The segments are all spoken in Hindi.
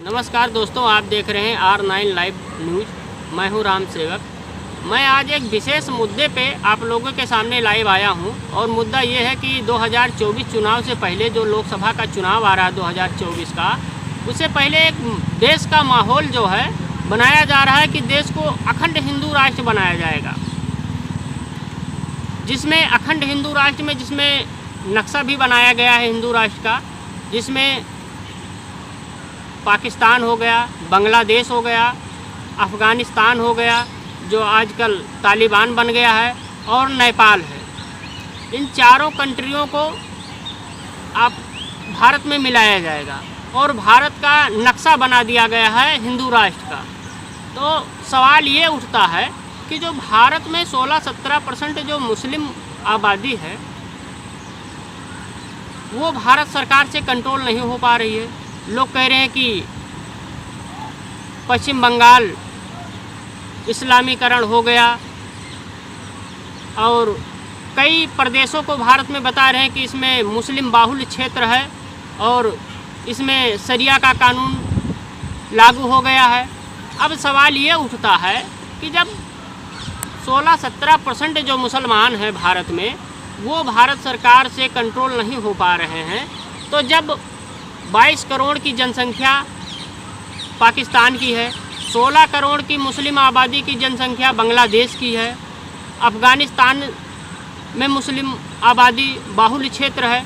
नमस्कार दोस्तों, आप देख रहे हैं R9 लाइव न्यूज़। मैं हूं राम सेवक। मैं आज एक विशेष मुद्दे पे आप लोगों के सामने लाइव आया हूं और मुद्दा ये है कि 2024 चुनाव से पहले जो लोकसभा का चुनाव आ रहा है 2024 का, उससे पहले एक देश का माहौल जो है बनाया जा रहा है कि देश को अखंड हिंदू राष्ट्र बनाया जाएगा, जिसमें अखंड हिंदू राष्ट्र में जिसमें नक्शा भी बनाया गया है हिंदू राष्ट्र का, जिसमें पाकिस्तान हो गया, बांग्लादेश हो गया, अफ़गानिस्तान हो गया जो आजकल तालिबान बन गया है, और नेपाल है। इन चारों कंट्रियों को आप भारत में मिलाया जाएगा और भारत का नक्शा बना दिया गया है हिंदू राष्ट्र का। तो सवाल ये उठता है कि जो भारत में 16-17% जो मुस्लिम आबादी है वो भारत सरकार से कंट्रोल नहीं हो पा रही है। लोग कह रहे हैं कि पश्चिम बंगाल इस्लामीकरण हो गया और कई प्रदेशों को भारत में बता रहे हैं कि इसमें मुस्लिम बाहुल्य क्षेत्र है और इसमें शरिया का कानून लागू हो गया है। अब सवाल ये उठता है कि जब 16-17% जो मुसलमान हैं भारत में वो भारत सरकार से कंट्रोल नहीं हो पा रहे हैं, तो जब 22 करोड़ की जनसंख्या पाकिस्तान की है, 16 करोड़ की मुस्लिम आबादी की जनसंख्या बांग्लादेश की है, अफ़गानिस्तान में मुस्लिम आबादी बाहुल्य क्षेत्र है,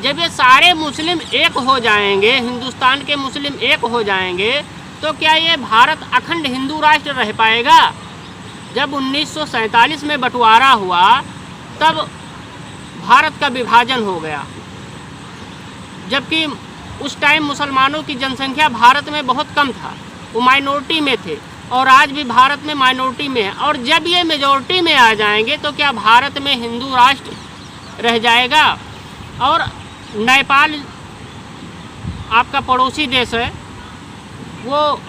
जब ये सारे मुस्लिम एक हो जाएंगे, हिंदुस्तान के मुस्लिम एक हो जाएंगे, तो क्या ये भारत अखंड हिंदू राष्ट्र रह पाएगा? जब 1947 में बंटवारा हुआ तब भारत का विभाजन हो गया, जबकि उस टाइम मुसलमानों की जनसंख्या भारत में बहुत कम था, वो माइनॉरिटी में थे और आज भी भारत में माइनॉरिटी में है। और जब ये मेजॉरिटी में आ जाएंगे तो क्या भारत में हिंदू राष्ट्र रह जाएगा? और नेपाल आपका पड़ोसी देश है, वो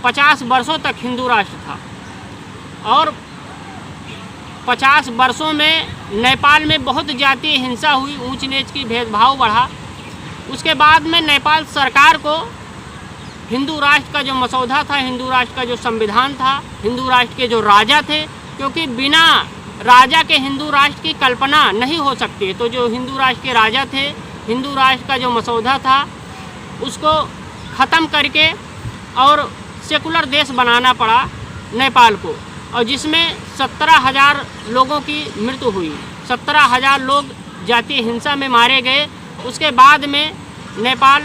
50 वर्षों तक हिंदू राष्ट्र था और 50 वर्षों में नेपाल में बहुत जातीय हिंसा हुई, ऊंच नीच की भेदभाव बढ़ा। उसके बाद में नेपाल सरकार को हिंदू राष्ट्र का जो मसौदा था, हिंदू राष्ट्र का जो संविधान था, हिंदू राष्ट्र के जो राजा थे, क्योंकि बिना राजा के हिंदू राष्ट्र की कल्पना नहीं हो सकती, तो जो हिंदू राष्ट्र के राजा थे, हिंदू राष्ट्र का जो मसौदा था उसको ख़त्म करके और सेकुलर देश बनाना पड़ा नेपाल को, और जिसमें 17,000 लोगों की मृत्यु हुई, 17,000 लोग जातीय हिंसा में मारे गए। उसके बाद में नेपाल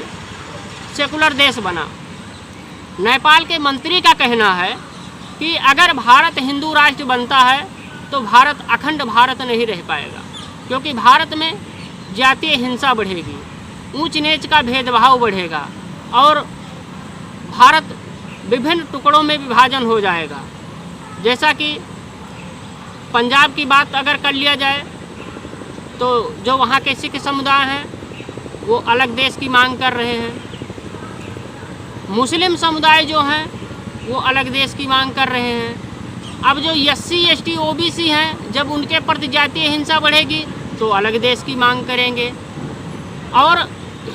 सेकुलर देश बना। नेपाल के मंत्री का कहना है कि अगर भारत हिंदू राष्ट्र बनता है तो भारत अखंड भारत नहीं रह पाएगा, क्योंकि भारत में जातीय हिंसा बढ़ेगी, ऊंच नीच का भेदभाव बढ़ेगा और भारत विभिन्न टुकड़ों में विभाजन हो जाएगा। जैसा कि पंजाब की बात अगर कर लिया जाए तो जो वहाँ के सिख समुदाय हैं वो अलग देश की मांग कर रहे हैं, मुस्लिम समुदाय जो हैं वो अलग देश की मांग कर रहे हैं। अब जो SC ST OBC हैं, जब उनके प्रति जातीय हिंसा बढ़ेगी तो अलग देश की मांग करेंगे। और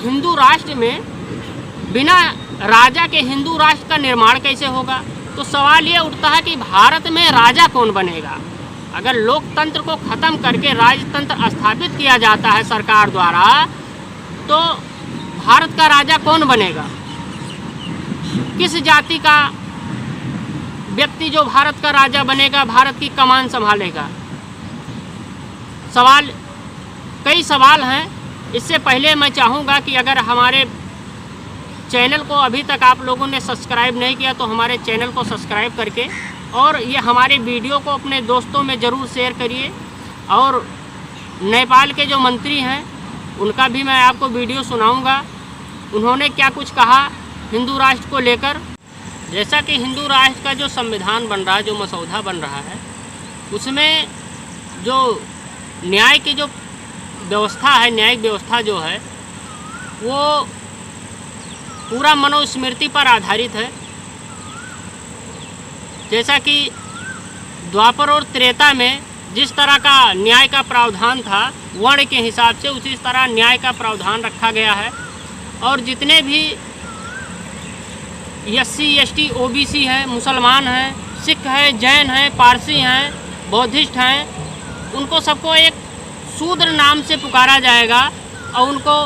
हिंदू राष्ट्र में बिना राजा के हिंदू राष्ट्र का निर्माण कैसे होगा? तो सवाल ये उठता है कि भारत में राजा कौन बनेगा? अगर लोकतंत्र को ख़त्म करके राजतंत्र स्थापित किया जाता है सरकार द्वारा, तो भारत का राजा कौन बनेगा? किस जाति का व्यक्ति जो भारत का राजा बनेगा, भारत की कमान संभालेगा? कई सवाल हैं। इससे पहले मैं चाहूँगा कि अगर हमारे चैनल को अभी तक आप लोगों ने सब्सक्राइब नहीं किया तो हमारे चैनल को सब्सक्राइब करके और ये हमारे वीडियो को अपने दोस्तों में ज़रूर शेयर करिए। और नेपाल के जो मंत्री हैं उनका भी मैं आपको वीडियो सुनाऊंगा, उन्होंने क्या कुछ कहा हिंदू राष्ट्र को लेकर। जैसा कि हिंदू राष्ट्र का जो संविधान बन रहा है, जो मसौदा बन रहा है, उसमें जो न्याय की जो व्यवस्था है, न्यायिक व्यवस्था जो है वो पूरा मनुस्मृति पर आधारित है। जैसा कि द्वापर और त्रेता में जिस तरह का न्याय का प्रावधान था वर्ण के हिसाब से, उसी तरह न्याय का प्रावधान रखा गया है। और जितने भी SC ST OBC है, मुसलमान हैं, सिख है, जैन हैं, पारसी हैं, बौद्धिस्ट हैं, उनको सबको एक शूद्र नाम से पुकारा जाएगा और उनको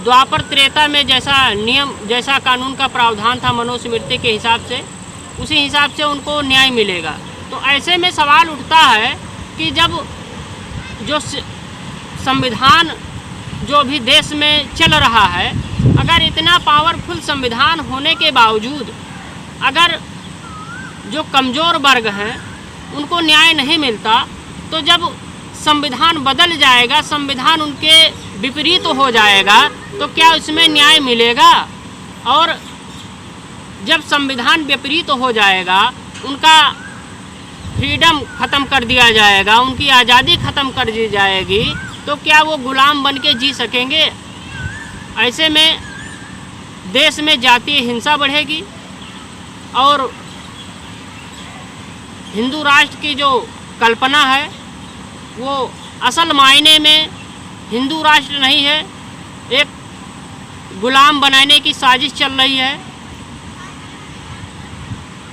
द्वापर त्रेता में जैसा नियम, जैसा कानून का प्रावधान था मनुस्मृति के हिसाब से, उसी हिसाब से उनको न्याय मिलेगा। तो ऐसे में सवाल उठता है कि जब जो संविधान जो अभी देश में चल रहा है, अगर इतना पावरफुल संविधान होने के बावजूद अगर जो कमज़ोर वर्ग हैं उनको न्याय नहीं मिलता, तो जब संविधान बदल जाएगा, संविधान उनके विपरीत हो जाएगा, तो क्या उसमें न्याय मिलेगा? और जब संविधान विपरीत हो जाएगा, उनका फ्रीडम ख़त्म कर दिया जाएगा, उनकी आज़ादी ख़त्म कर दी जाएगी, तो क्या वो गुलाम बन के जी सकेंगे? ऐसे में देश में जातीय हिंसा बढ़ेगी और हिंदू राष्ट्र की जो कल्पना है वो असल मायने में हिंदू राष्ट्र नहीं है, एक गुलाम बनाने की साजिश चल रही है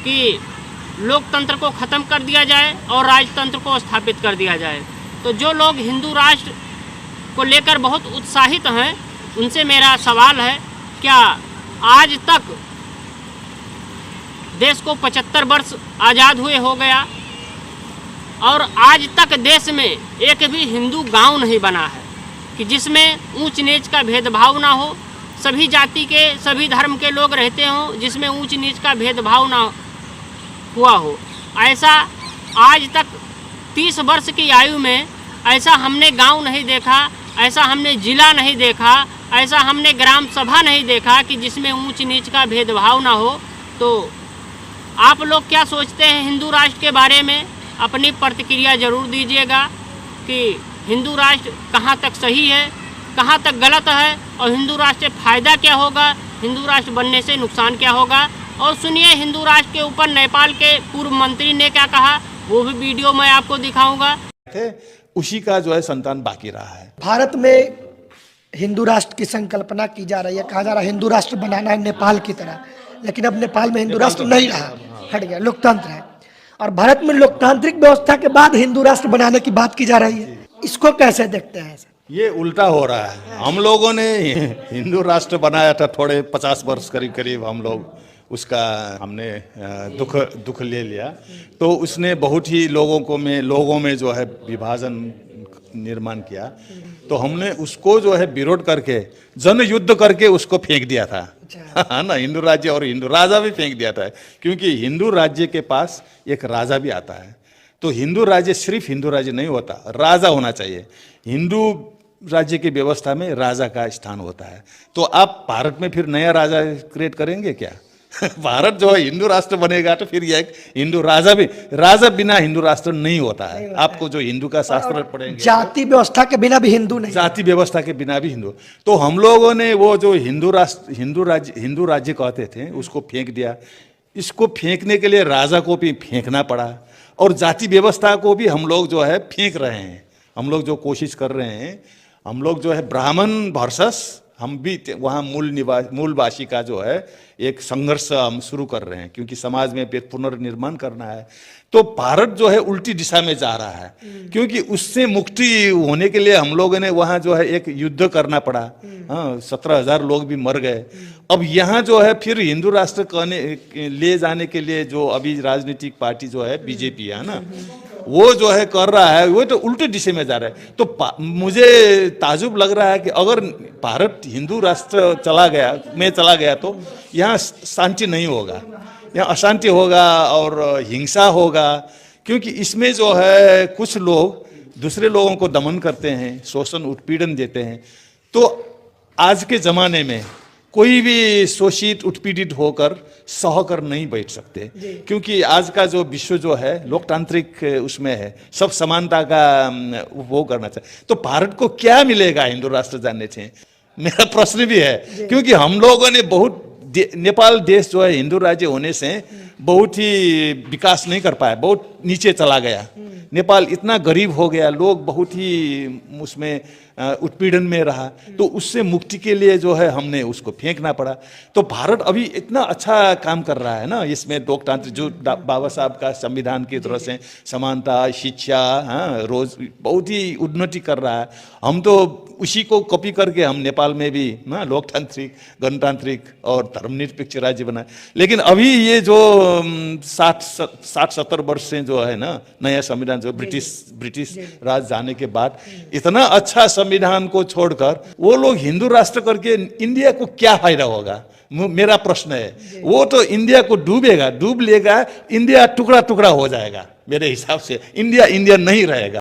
कि लोकतंत्र को ख़त्म कर दिया जाए और राजतंत्र को स्थापित कर दिया जाए। तो जो लोग हिंदू राष्ट्र को लेकर बहुत उत्साहित हैं, उनसे मेरा सवाल है, क्या आज तक देश को 75 वर्ष आज़ाद हुए हो गया और आज तक देश में एक भी हिंदू गांव नहीं बना है कि जिसमें ऊंच नीच का भेदभाव ना हो, सभी जाति के सभी धर्म के लोग रहते हों, जिसमें ऊंच नीच का भेदभाव ना हुआ हो। ऐसा आज तक 30 वर्ष की आयु में ऐसा हमने गांव नहीं देखा, ऐसा हमने जिला नहीं देखा, ऐसा हमने ग्राम सभा नहीं देखा कि जिसमें ऊंच नीच का भेदभाव ना हो। तो आप लोग क्या सोचते हैं हिंदू राष्ट्र के बारे में? अपनी प्रतिक्रिया ज़रूर दीजिएगा कि हिंदू राष्ट्र कहाँ तक सही है, कहाँ तक गलत है और हिंदू राष्ट्र से फ़ायदा क्या होगा, हिंदू राष्ट्र बनने से नुकसान क्या होगा। और सुनिए हिंदू राष्ट्र के ऊपर नेपाल के पूर्व मंत्री ने क्या कहा, वो भी वीडियो मैं आपको दिखाऊंगा। उसी का जो है संतान बाकी रहा है। भारत में हिंदू राष्ट्र की संकल्पना की जा रही है, कहा जा रहा है हिंदू राष्ट्र बनाना है नेपाल की तरह, लेकिन अब नेपाल में हिंदू राष्ट्र नहीं रहा, हट गया, लोकतंत्र है। और भारत में लोकतांत्रिक व्यवस्था के बाद हिंदू राष्ट्र बनाने की बात की जा रही है, इसको कैसे देखते हैं? ये उल्टा हो रहा है। हम लोगों ने हिंदू राष्ट्र बनाया था, थोड़े 50 वर्ष करीब करीब हम लोग उसका हमने दुख ले लिया, तो उसने बहुत ही लोगों में जो है विभाजन निर्माण किया, तो हमने उसको जो है विरोध करके जन युद्ध करके उसको फेंक दिया था। हाँ ना, हिंदू राज्य और हिंदू राजा भी फेंक दिया था, क्योंकि हिंदू राज्य के पास एक राजा भी आता है। तो हिंदू राज्य सिर्फ हिंदू राज्य नहीं होता, राजा होना चाहिए। हिंदू राज्य की व्यवस्था में राजा का स्थान होता है। तो आप भारत में फिर नया राजा क्रिएट करेंगे क्या? भारत जो है हिंदू राष्ट्र बनेगा तो फिर यह हिंदू राजा बिना हिंदू राष्ट्र नहीं होता है। आपको जो हिंदू का शास्त्र पढ़ेंगे, जाति व्यवस्था के बिना भी हिंदू नहीं, जाति व्यवस्था के बिना भी हिंदू। तो हम लोगों ने वो जो हिंदू राज्य कहते थे उसको फेंक दिया। इसको फेंकने के लिए राजा को भी फेंकना पड़ा और जाति व्यवस्था को भी हम लोग जो है फेंक रहे हैं। हम लोग जो कोशिश कर रहे हैं, हम लोग जो है ब्राह्मण वर्सेस हम भी वहाँ मूलवासी का जो है एक संघर्ष हम शुरू कर रहे हैं, क्योंकि समाज में पुनर्निर्माण करना है। तो भारत जो है उल्टी दिशा में जा रहा है, क्योंकि उससे मुक्ति होने के लिए हम लोगों ने वहाँ जो है एक युद्ध करना पड़ा। हाँ, 17,000 लोग भी मर गए। अब यहाँ जो है फिर हिंदू राष्ट्र ले जाने के लिए जो अभी राजनीतिक पार्टी जो है बीजेपी है ना, वो जो है कर रहा है, वो तो उल्टे दिशा में जा रहा है। तो मुझे ताजुब लग रहा है कि अगर भारत हिंदू राष्ट्र चला गया तो यहाँ शांति नहीं होगा, यहाँ अशांति होगा और हिंसा होगा, क्योंकि इसमें जो है कुछ लोग दूसरे लोगों को दमन करते हैं, शोषण उत्पीड़न देते हैं। तो आज के ज़माने में कोई भी शोषित उत्पीड़ित होकर सहकर नहीं बैठ सकते, क्योंकि आज का जो विश्व जो है लोकतांत्रिक उसमें है, सब समानता का वो करना चाहिए। तो भारत को क्या मिलेगा हिंदू राष्ट्र जानने से, मेरा प्रश्न भी है। क्योंकि हम लोगों ने बहुत नेपाल देश जो है हिंदू राज्य होने से बहुत ही विकास नहीं कर पाया, बहुत नीचे चला गया। नेपाल इतना गरीब हो गया, लोग बहुत ही उसमें उत्पीड़न में रहा, तो उससे मुक्ति के लिए जो है हमने उसको फेंकना पड़ा। तो भारत अभी इतना अच्छा काम कर रहा है ना इसमें, लोकतांत्रिक जो बाबा साहब का संविधान की तरह से समानता, शिक्षा, हाँ, रोज बहुत ही उन्नति कर रहा है। हम तो उसी को कॉपी करके हम नेपाल में भी ना लोकतांत्रिक, गणतांत्रिक और धर्मनिरपेक्ष राज्य बनाए। लेकिन अभी ये जो 60-70 वर्ष से जो है ना नया संविधान, जो ब्रिटिश राज जाने के बाद इतना अच्छा संविधान को छोड़कर वो लोग हिंदू राष्ट्र करके इंडिया को क्या फायदा होगा, मेरा प्रश्न है। वो तो इंडिया को डूब लेगा, इंडिया टुकड़ा टुकड़ा हो जाएगा। मेरे हिसाब से इंडिया नहीं रहेगा।